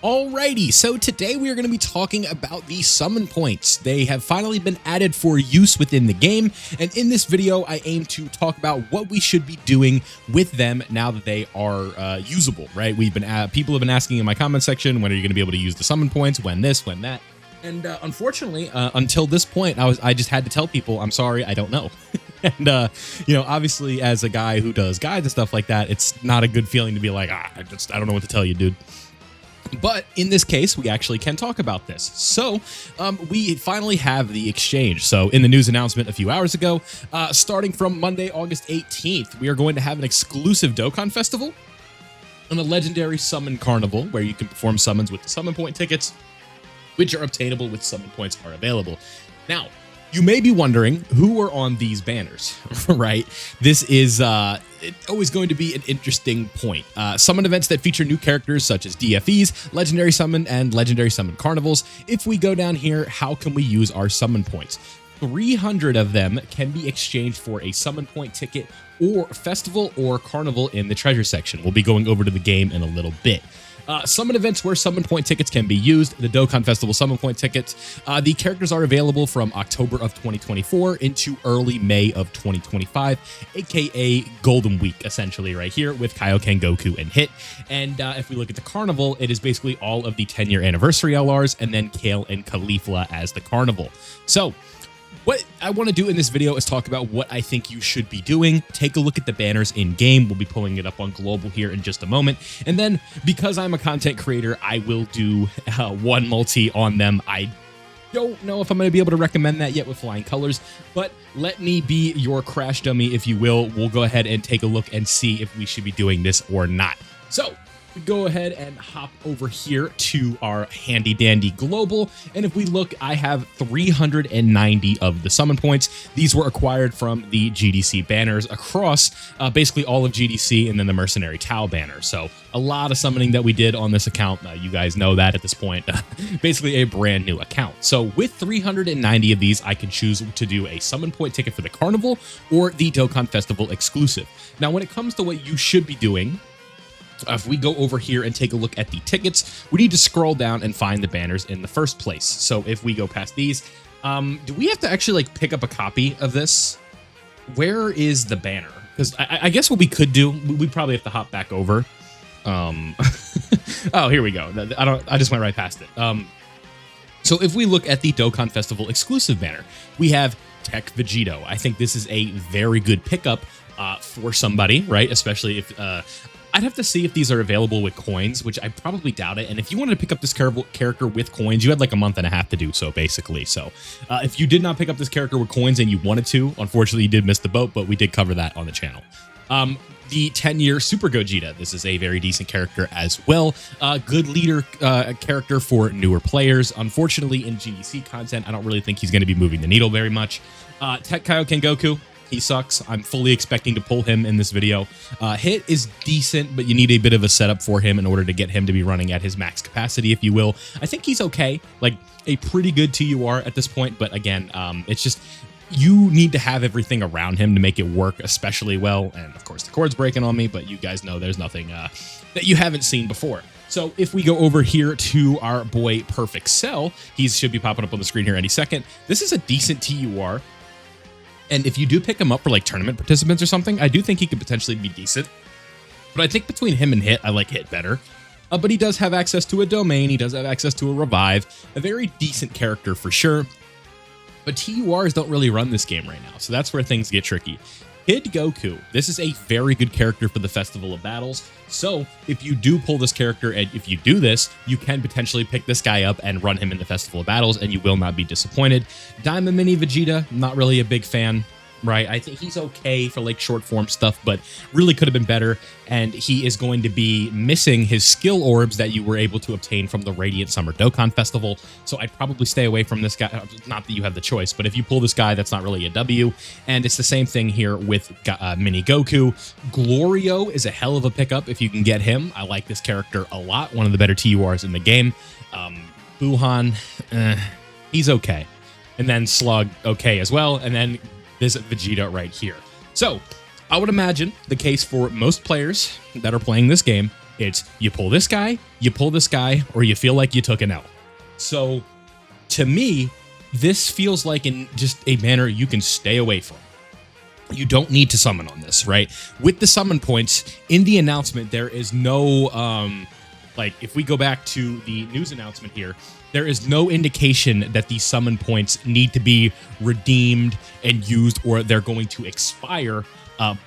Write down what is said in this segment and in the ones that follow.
Alrighty, so today we are going to be talking about the summon points. They have finally been added for use within the game, and in this video I aim to talk about what we should be doing with them now that they are usable, right? People have been asking in my comment section, when are you going to be able to use the summon points, when this, when that, and unfortunately, until this point, I just had to tell people, I'm sorry, I don't know. And, obviously as a guy who does guides and stuff like that, it's not a good feeling to be like, I don't know what to tell you, dude. But in this case, we actually can talk about this. So we finally have the exchange. So in the news announcement a few hours ago, starting from Monday, August 18th, we are going to have an exclusive Dokkan Festival and a legendary summon carnival where you can perform summons with the summon point tickets, which are obtainable with summon points are available. Now, you may be wondering who are on these banners, right? This is always going to be an interesting point. Summon events that feature new characters such as DFEs, Legendary Summon, and Legendary Summon Carnivals. If we go down here, how can we use our summon points? 300 of them can be exchanged for a summon point ticket or festival or carnival in the treasure section. We'll be going over to the game in a little bit. Summon events where summon point tickets can be used. The Dokkan Festival summon point tickets. The characters are available from October of 2024 into early May of 2025, aka Golden Week, essentially, right here with Kaioken Goku and Hit. And if we look at the Carnival, it is basically all of the 10-year anniversary LRs and then Kale and Caulifla as the Carnival. So what I want to do in this video is talk about what I think you should be doing. Take a look at the banners in game. We'll be pulling it up on global here in just a moment. And then because I'm a content creator, I will do one multi on them. I don't know if I'm going to be able to recommend that yet with flying colors, but let me be your crash dummy, if you will. We'll go ahead and take a look and see if we should be doing this or not. So go ahead and hop over here to our handy dandy global, and if we look, I have 390 of the summon points. These were acquired from the GDC banners across basically all of GDC and then the Mercenary Tau banner. So a lot of summoning that we did on this account. You guys know that at this point. Basically a brand new account. So with 390 of these, I can choose to do a summon point ticket for the Carnival or the Dokkan Festival exclusive. Now when it comes to what you should be doing, if we go over here and take a look at the tickets, we need to scroll down and find the banners in the first place. So if we go past these, do we have to actually pick up a copy of this? Where is the banner? Because I guess what we could do, we probably have to hop back over. Oh, here we go. I just went right past it. So if we look at the Dokkan Festival exclusive banner, we have Tech Vegito. I think this is a very good pickup for somebody, right? Especially if I'd have to see if these are available with coins, which I probably doubt it. And if you wanted to pick up this character with coins, you had like a month and a half to do so, basically. So if you did not pick up this character with coins and you wanted to, unfortunately, you did miss the boat, but we did cover that on the channel. The 10-year Super Gogeta. This is a very decent character as well. Good leader character for newer players. Unfortunately, in GDC content, I don't really think he's going to be moving the needle very much. Tech Kaioken Goku. He sucks. I'm fully expecting to pull him in this video. Hit is decent, but you need a bit of a setup for him in order to get him to be running at his max capacity, if you will. I think he's okay, like a pretty good TUR at this point, but again, it's just you need to have everything around him to make it work especially well. And of course, the cord's breaking on me, but you guys know there's nothing that you haven't seen before. So if we go over here to our boy Perfect Cell, he should be popping up on the screen here any second. This is a decent TUR. And if you do pick him up for like tournament participants or something, I do think he could potentially be decent. But I think between him and Hit, I like Hit better. But he does have access to a domain. He does have access to a revive. A very decent character for sure. But TURs don't really run this game right now. So that's where things get tricky. Kid Goku. This is a very good character for the Festival of Battles. So if you do pull this character and if you do this, you can potentially pick this guy up and run him in the Festival of Battles and you will not be disappointed. Diamond Mini Vegeta, not really a big fan. right? I think he's okay for like short form stuff, but really could have been better. And he is going to be missing his skill orbs that you were able to obtain from the Radiant Summer Dokkan Festival. So I'd probably stay away from this guy. Not that you have the choice, but if you pull this guy, that's not really a W. And it's the same thing here with Mini Goku. Glorio is a hell of a pickup if you can get him. I like this character a lot. One of the better TURs in the game. Buhan, he's okay. And then Slug, okay as well. And then this Vegeta right here. So I would imagine the case for most players that are playing this game It's you pull this guy, or you feel like you took an L. So to me, this feels like just a banner you can stay away from. You don't need to summon on this, right? With the summon points in the announcement, there is no like if we go back to the news announcement here, there is no indication that these summon points need to be redeemed and used, or they're going to expire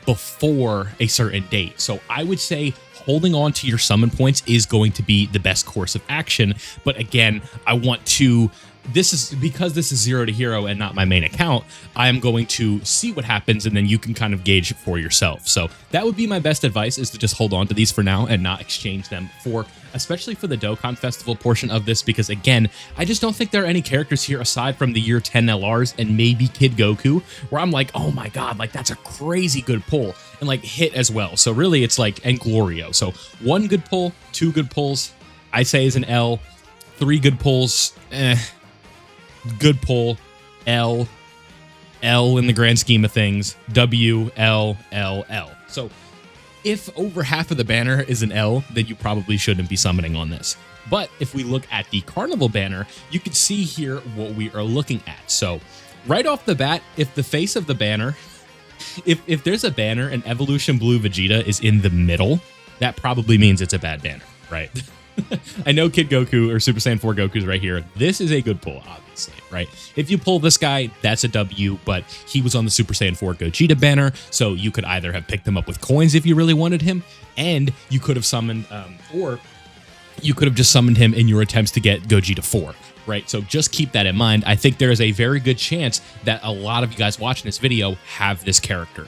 before a certain date. So I would say holding on to your summon points is going to be the best course of action. But again, I want to, because this is 0 to hero and not my main account, I am going to see what happens, and then you can kind of gauge it for yourself. So that would be my best advice, is to just hold on to these for now and not exchange them for, especially for the Dokkan Festival portion of this, because again, I just don't think there are any characters here aside from the year 10 LRs and maybe Kid Goku where I'm like, oh my god, like that's a crazy good pull, and like hit as well. So really it's like, and Glorio. So 1 good pull, 2 good pulls, I say is an L, 3 good pulls, good pull, L in the grand scheme of things, W, L, L, L. So if over half of the banner is an L, then you probably shouldn't be summoning on this. But if we look at the Carnival banner, you can see here what we are looking at. So right off the bat, if the face of the banner, if there's a banner and Evolution Blue Vegeta is in the middle, that probably means it's a bad banner, right? I know Kid Goku or Super Saiyan 4 Goku's right here. This is a good pull, obviously, right? If you pull this guy, that's a W, but he was on the Super Saiyan 4 Gogeta banner, so you could either have picked him up with coins if you really wanted him, and you could have summoned, or you could have just summoned him in your attempts to get Gogeta 4, right? So just keep that in mind. I think there is a very good chance that a lot of you guys watching this video have this character.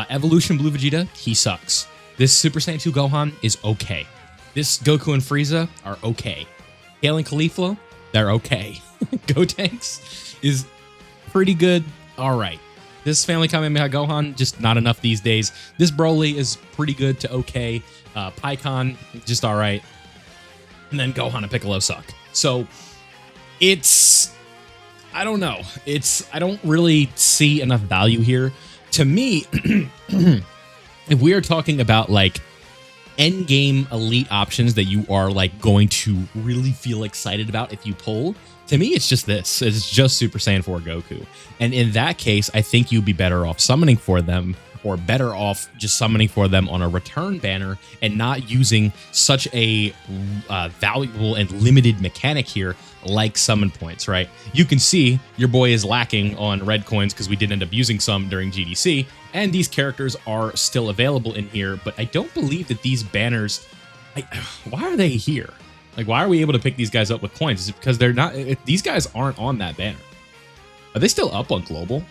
Evolution Blue Vegeta, he sucks. This Super Saiyan 2 Gohan is okay. This Goku and Frieza are okay. Kale and Cauliflo, they're okay. Gotenks is pretty good, all right. This Family Kamehameha Gohan, just not enough these days. This Broly is pretty good to okay. Pikkon, just all right. And then Gohan and Piccolo suck. So it's, I don't know. I don't really see enough value here. To me, if we are talking about like end game elite options that you are like going to really feel excited about if you pull, to me it's just this. It's just Super Saiyan 4 Goku. And in that case, I think you'd be better off summoning for them, or better off just summoning for them on a return banner and not using such a valuable and limited mechanic here like summon points, right? You can see your boy is lacking on red coins because we did end up using some during GDC, and these characters are still available in here, but I don't believe that these banners, why are they here? Like, why are we able to pick these guys up with coins? Is it because they're not, these guys aren't on that banner? Are they still up on global?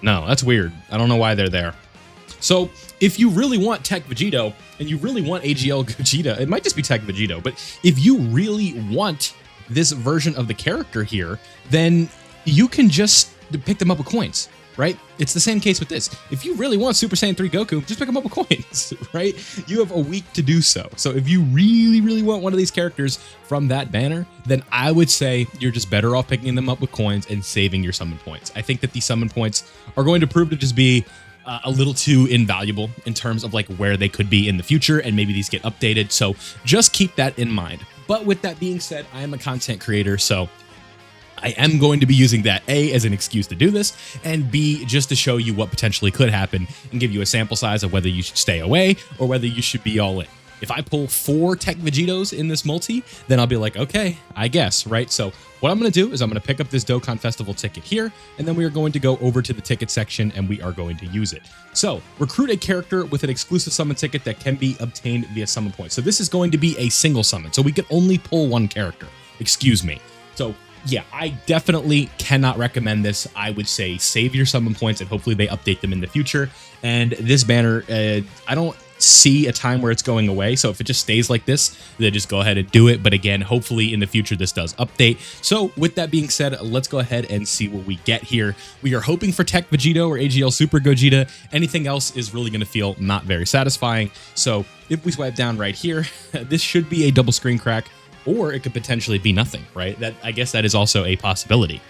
No, that's weird. I don't know why they're there. So if you really want Tech Vegito and you really want AGL Gogeta, it might just be Tech Vegito, but if you really want this version of the character here, then you can just pick them up with coins, right? It's the same case with this. If you really want Super Saiyan 3 Goku, just pick them up with coins, right? You have a week to do so. So if you really, really want one of these characters from that banner, then I would say you're just better off picking them up with coins and saving your summon points. I think that these summon points are going to prove to just be a little too invaluable in terms of like where they could be in the future, and maybe these get updated. So just keep that in mind. But with that being said, I am a content creator, so I am going to be using that A as an excuse to do this, and B just to show you what potentially could happen and give you a sample size of whether you should stay away or whether you should be all in. If I pull 4 Tech Vegetos in this multi, then I'll be like, okay, I guess, right? So what I'm going to do is I'm going to pick up this Dokkan Festival ticket here, and then we are going to go over to the ticket section and we are going to use it. So recruit a character with an exclusive summon ticket that can be obtained via summon points. So this is going to be a single summon, so we can only pull 1 character. Excuse me. So yeah, I definitely cannot recommend this. I would say save your summon points and hopefully they update them in the future. And this banner, I don't see a time where it's going away. So if it just stays like this, then just go ahead and do it. But again, hopefully in the future, this does update. So with that being said, let's go ahead and see what we get here. We are hoping for Tech Vegito or AGL Super Gogeta. Anything else is really going to feel not very satisfying. So if we swipe down right here, this should be a double screen crack, or it could potentially be nothing, right? I guess that is also a possibility.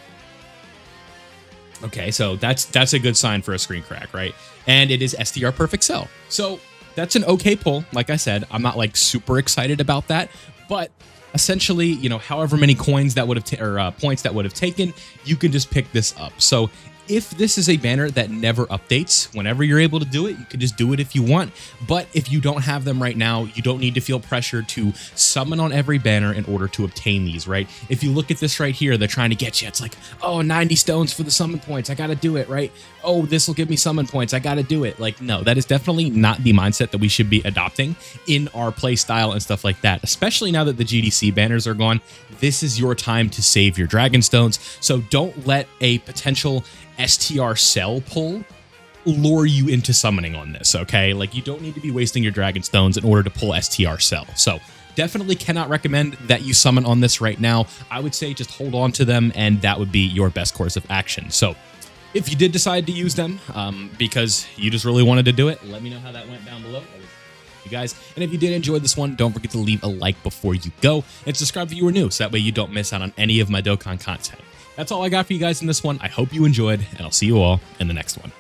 Okay, so that's a good sign for a screen crack, right? And it is STR Perfect Cell. So That's an okay pull. Like I said, I'm not like super excited about that, but essentially, you know, however many coins that would have points that would have taken, you can just pick this up. So if this is a banner that never updates, whenever you're able to do it, you can just do it if you want. But if you don't have them right now, you don't need to feel pressure to summon on every banner in order to obtain these, right? If you look at this right here, they're trying to get you. It's like, oh, 90 stones for the summon points. I got to do it, right? Oh, this will give me summon points. I got to do it. Like, no, that is definitely not the mindset that we should be adopting in our play style and stuff like that, especially now that the GDC banners are gone. This is your time to save your dragon stones. So don't let a potential STR sell pull lure you into summoning on this, okay? Like, you don't need to be wasting your dragon stones in order to pull STR sell. So definitely cannot recommend that you summon on this right now. I would say just hold on to them, and that would be your best course of action. So if you did decide to use them because you just really wanted to do it, let me know how that went down below. You guys, and if you did enjoy this one, don't forget to leave a like before you go, and subscribe if you were new, so that way you don't miss out on any of my Dokkan content. That's all I got for you guys in this one. I hope you enjoyed, and I'll see you all in the next one.